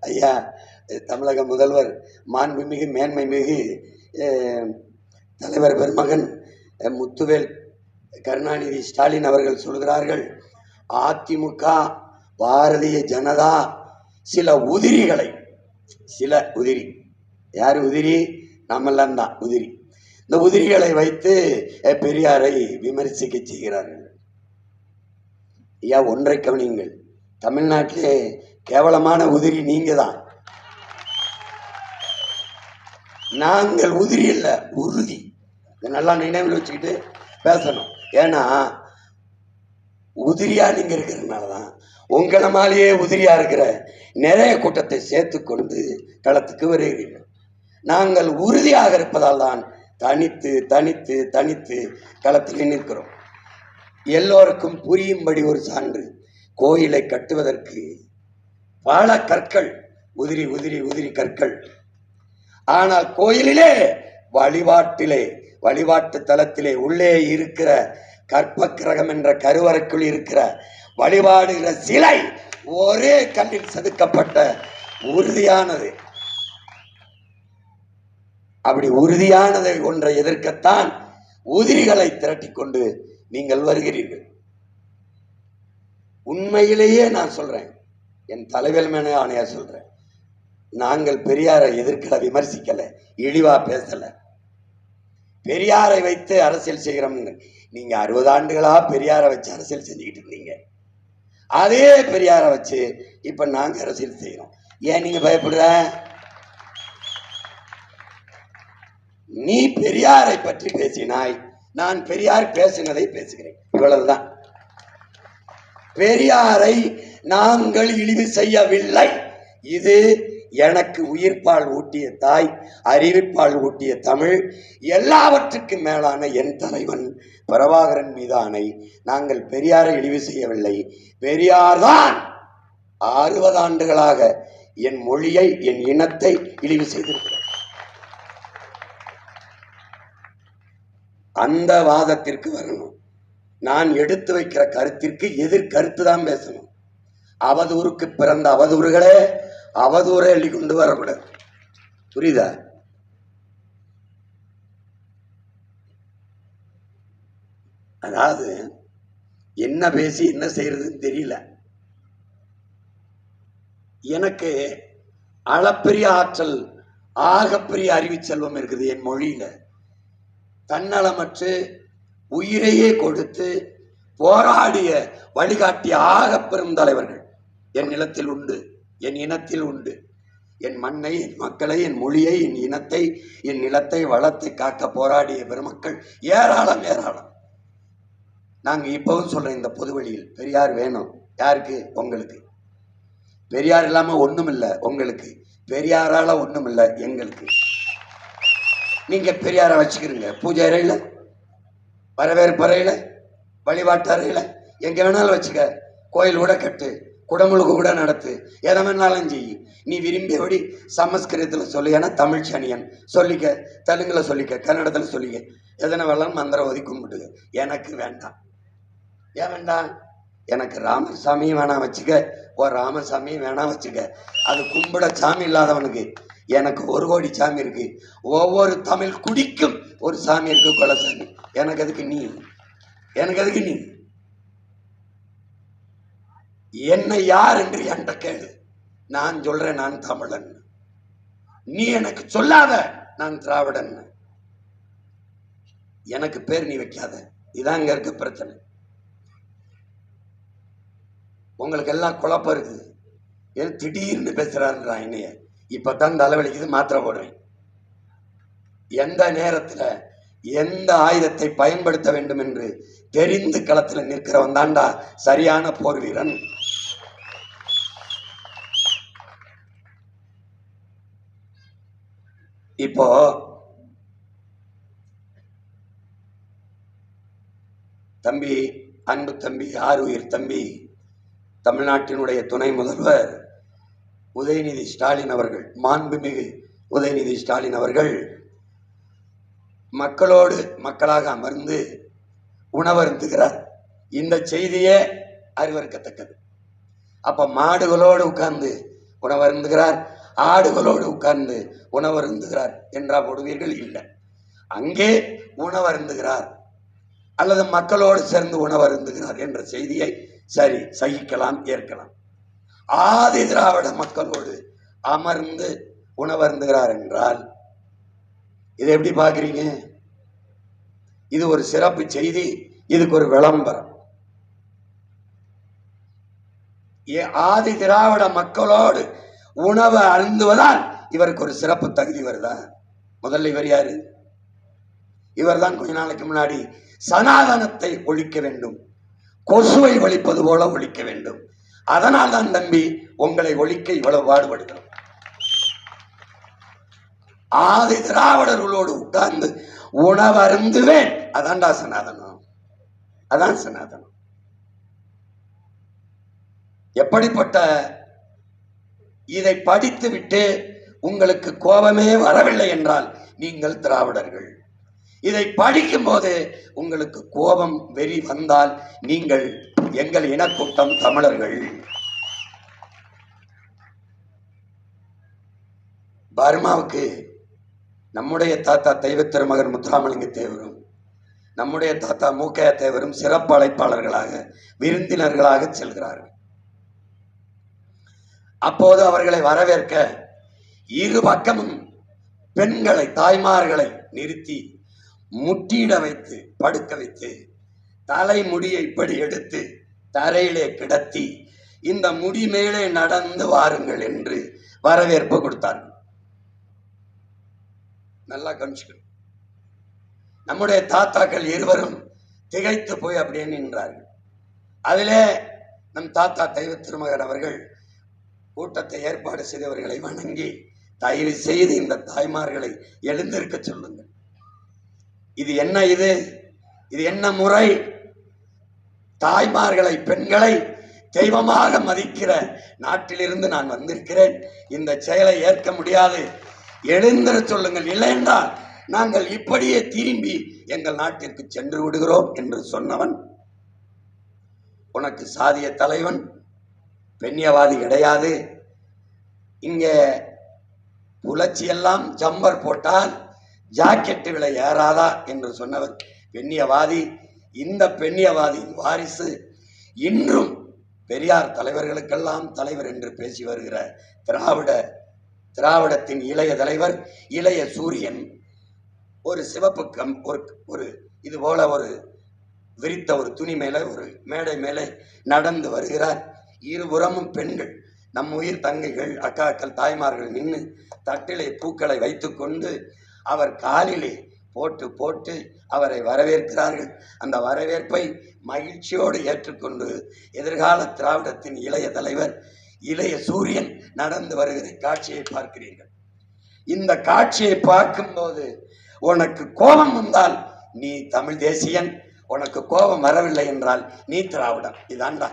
ஐயா தமிழக முதல்வர் மாண்புமிகு மேன்மைமிகு தலைவர் பெருமகன் முத்துவேல் கருணாநிதி ஸ்டாலின் அவர்கள் சொல்கிறார்கள், அதிமுக பாரதிய ஜனதா சில உதிரிகளை, சில உதிரி, யார் உதிரி? நம்மெல்லாம் தான் உதிரி. இந்த உதிரிகளை வைத்து பெரியாரை விமர்சிக்க செய்கிறார்கள். ஐயா ஒன்றை கவனியுங்கள், தமிழ்நாட்டிலே கேவலமான உதிரி நீங்க தான். நாங்கள் உதிரி இல்ல, உறுதி. நல்லா நினைவில் வச்சுக்கிட்டு பேசணும். ஏன்னா உதிரியா நீங்க இருக்கிறதுனாலதான் உங்களை மாலையே உதிரியா இருக்கிற நிறைய கூட்டத்தை சேர்த்து கொண்டு களத்துக்கு வருகிறீர்கள். நாங்கள் உறுதியாக இருப்பதால் தான் தனித்து தனித்து தனித்து களத்தில் நிற்கிறோம். எல்லோருக்கும் புரியும்படி ஒரு சான்று, கோயிலை கட்டுவதற்கு பல கற்கள், உதிரி உதிரி உதிரி கற்கள். ஆனால் கோயிலிலே, வழிபாட்டு தலத்திலே உள்ளே இருக்கிற கற்ப கிரகம் என்ற கருவறைக்குள் இருக்கிற வழிபாடுகிற சிலை ஒரே கல்லில் செதுக்கப்பட்ட உறுதியானது. அப்படி உறுதியானதை ஒன்றை எதிர்க்கத்தான் உதிரிகளை திரட்டிக் கொண்டு நீங்கள் வருகிறீர்கள். உண்மையிலேயே நான் சொல்றேன், என் தலைவர் மேலே ஆணையா சொல்றேன், நாங்கள் பெரியாரை எதிர்க்கல, விமர்சிக்கல, இழிவா பேசல. பெரியாரை வைத்து அரசியல் செய்கிறோம். நீங்க 60 ஆண்டுகளா பெரியாரை வச்சு அரசியல் செஞ்சுக்கிட்டு இருந்தீங்க. அதே பெரியாரை வச்சு இப்ப நாங்க அரசியல் செய்யறோம். ஏன் நீங்க பயப்படுற? நீ பெரியாரை பற்றி பேசினாய், நான் பெரியார் பேசினதை பேசுகிறேன். இவ்வளவுதான். பெரியாரை நாங்கள் இழிவு செய்யவில்லை. இது எனக்கு உயிர்ப்பால் ஊட்டிய தாய், அறிவிப்பால் ஊட்டிய தமிழ், எல்லாவற்றுக்கும் மேலான என் தலைவன் பிரபாகரன் மீதானை நாங்கள் பெரியாரை இழிவு செய்யவில்லை. பெரியார்தான் 60 ஆண்டுகளாக என் மொழியை, என் இனத்தை இழிவு செய்திருக்கிறார். அந்த வாதத்திற்கு வரணும். நான் எடுத்து வைக்கிற கருத்திற்கு எதிர்கருத்து தான் பேசணும். அவதூறுக்கு பிறந்த அவதூறுகளே அவதூறை அள்ளி கொண்டு வரக்கூடாது. புரியுதா? அதாவது என்ன பேசி என்ன செய்யறதுன்னு தெரியல. எனக்கு அளப்பெரிய ஆற்றல், ஆகப்பெரிய அறிவு செல்வம் இருக்குது என் மொழியில. தன்னலமற்று உயிரையே கொடுத்து போராடிய வழிகாட்டிய ஆக பெரும் தலைவர்கள் என் நிலத்தில் உண்டு, என் இனத்தில் உண்டு. என் மண்ணை, என் மக்களை, என் மொழியை, என் இனத்தை, என் நிலத்தை, வளத்தை காக்க போராடிய பெருமக்கள் ஏராளம் ஏராளம். நாங்க இப்பவும் சொல்றேன், இந்த பொது வழியில் பெரியார் வேணும். யாருக்கு? உங்களுக்கு. பெரியார் இல்லாம ஒண்ணும் இல்லை உங்களுக்கு, பெரியாரால ஒண்ணும் இல்லை எங்களுக்கு. நீங்க பெரியாரை வச்சுக்கிறீங்க பூஜை அறையில, வரவேற்பு அறையில, வழிபாட்டு அறையில, எங்க வேணாலும் வச்சுக்க. கோயில் கூட கட்டு, குடமுழுக்கு கூட நடத்து, எதை வேணாலும் செய்யி. நீ விரும்பியபடி சமஸ்கிருதத்தில் சொல்லி, ஏன்னா தமிழ் சனியன் சொல்லிக்க, தெலுங்குல சொல்லிக்க, கன்னடத்தில் சொல்லிக்க, எதனை வெள்ளம் மந்திரம் ஒதுக்கி கும்பிட்டுக்க. எனக்கு வேண்டாம். ஏன் வேண்டாம்? எனக்கு ராமசாமியும் வேணாம் வச்சுக்க, ராமசாமியும் வேணாம் வச்சுக்க. அது கும்பிட சாமி இல்லாதவனுக்கு. எனக்கு 1 கோடி சாமி இருக்கு. ஒவ்வொரு தமிழ் குடிக்கும் ஒரு சாமி இருக்கு, குலசாமி. எனக்கு அதுக்கு நீ, எனக்கு அதுக்கு நீ. என்னை யார் என்று என்கிட்ட கேளு, நான் சொல்றேன் நான் தமிழன். நீ எனக்கு சொல்லாத நான் திராவிடன். எனக்கு பேர் நீ வைக்காத. இதான் இங்க இருக்க பிரச்சனை. உங்களுக்கு எல்லாம் குழப்பம் இருக்குது. ஏன் திடீர்னு பேசுறாருன்றா என்னைய? இப்பதான் தலைவலிக்குது, மாத்திரை போடுறேன். எந்த நேரத்துல எந்த ஆயுதத்தை பயன்படுத்த வேண்டும் என்று தெரிந்து களத்தில் நிற்கிறவன் தாண்டா சரியான போர் வீரன். இப்போ தம்பி, அன்பு தம்பி, ஆருயிர் தம்பி, தமிழ்நாட்டினுடைய துணை முதல்வர் உதயநிதி ஸ்டாலின் அவர்கள், மாண்புமிகு உதயநிதி ஸ்டாலின் அவர்கள் மக்களோடு மக்களாக அமர்ந்து உணவருந்துகிறார். இந்த செய்தியே அறிவறுக்கத்தக்கது. அப்ப மாடுகளோடு உட்கார்ந்து உணவருந்துகிறார், ஆடுகளோடு உட்கார்ந்து உணவருந்துகிறார் என்றா போடுவீர்கள்? இல்லை. அங்கே உணவருந்துகிறார் அல்லது மக்களோடு சேர்ந்து உணவருந்துகிறார் என்ற செய்தியை சரி சகிக்கலாம், ஏற்கலாம். ஆதி திராவிட மக்களோடு அமர்ந்து உணவருந்துகிறார் என்றால் இதை எப்படி பார்க்குறீங்க? இது ஒரு சிறப்பு செய்தி, இதுக்கு ஒரு விளம்பரம். ஆதி திராவிட மக்களோடு உணவு அருந்துவதால் இவருக்கு ஒரு சிறப்பு தகுதி வருதா? முதல்ல இவர் யாரு? இவர் தான் கொஞ்ச நாளைக்கு முன்னாடி சனாதனத்தை ஒழிக்க வேண்டும், கொசுவை ஒழிப்பது போல ஒழிக்க வேண்டும், அதனால் தான் தம்பி உங்களை ஒழிக்க இவ்வளவு பாடுபடுகிறோம். ஆதி திராவிடர்களோடு உட்கார்ந்து உணவருந்துவேன், அதான்டா சனாதனம், அதான் சனாதனம். எப்படிப்பட்ட இதை படித்து விட்டு உங்களுக்கு கோபமே வரவில்லை என்றால் நீங்கள் திராவிடர்கள். இதை படிக்கும் போது உங்களுக்கு கோபம் வெறி வந்தால் நீங்கள் எங்கள் இனக்கூட்டம் தமிழர்கள். பர்மாவுக்கு நம்முடைய தாத்தா தெய்வ திருமகன் முத்துராமலிங்க தேவரும் நம்முடைய தாத்தா மூக்கையா தேவரும் சிறப்பு அழைப்பாளர்களாக விருந்தினர்களாக செல்கிறார்கள். அப்போது அவர்களை வரவேற்க இரு பக்கமும் பெண்களை, தாய்மார்களை நிறுத்தி முட்டியிட வைத்து படுக்க வைத்து தலைமுடியை இப்படி எடுத்து தரையிலே கிடத்தி இந்த முடி மேலே நடந்து வாருங்கள் என்று வரவேற்பு கொடுத்தார்கள். நல்லா கவனிச்சுக்கணும். நம்முடைய தாத்தாக்கள் இருவரும் திகைத்து போய் அப்படியே நின்றார்கள். அதிலே நம் தாத்தா தெய்வ திருமகன் அவர்கள் கூட்டத்தை ஏற்பாடு செய்தவர்களை வணங்கி, தயவு செய்து இந்த தாய்மார்களை எழுந்திருக்க சொல்லுங்கள். இது என்ன? இது என்ன முறை? தாய்மார்களை, பெண்களை தெய்வமாக மதிக்கிற நாட்டிலிருந்து நான் வந்திருக்கிறேன், இந்த செயலை ஏற்க முடியாது, எழுந்திர சொல்லுங்கள், இல்லை என்றால் நாங்கள் இப்படியே திரும்பி எங்கள் நாட்டிற்கு சென்று விடுகிறோம் என்று சொன்னவன் உனக்கு சாதிய தலைவன், பெண்ணியவாதி கிடையாது. இங்கே புலச்சி எல்லாம் ஜம்பர் போட்டால் ஜாக்கெட்டு விலை ஏறாதா என்று சொன்னவர் பெண்ணியவாதி. இந்த பெண்ணியவாதியின் வாரிசு இன்றும் பெரியார் தலைவர்களுக்கெல்லாம் தலைவர் என்று பேசி வருகிற திராவிடத்தின் இளைய தலைவர், இளைய சூரியன். ஒரு சிவப்பு ஒரு இது போல ஒரு விரித்த ஒரு துணி மேலே, ஒரு மேடை மேலே நடந்து வருகிறார். இருபுறமும் பெண்கள், நம் உயிர் தங்கைகள், அக்காக்கள், தாய்மார்கள் நின்று தட்டிலே பூக்களை வைத்துக்கொண்டு அவர் காலிலே போட்டு போட்டு அவரை வரவேற்கிறார்கள். அந்த வரவேற்பை மகிழ்ச்சியோடு ஏற்றுக்கொண்டு எதிர்கால திராவிடத்தின் இளைய தலைவர், இளைய சூரியன் நடந்து வருகிற காட்சியை பார்க்கிறீர்கள். இந்த காட்சியை பார்க்கும்போது உனக்கு கோபம் வந்தால் நீ தமிழ் தேசியன், உனக்கு கோபம் வரவில்லை என்றால் நீ திராவிடம். இதான்டா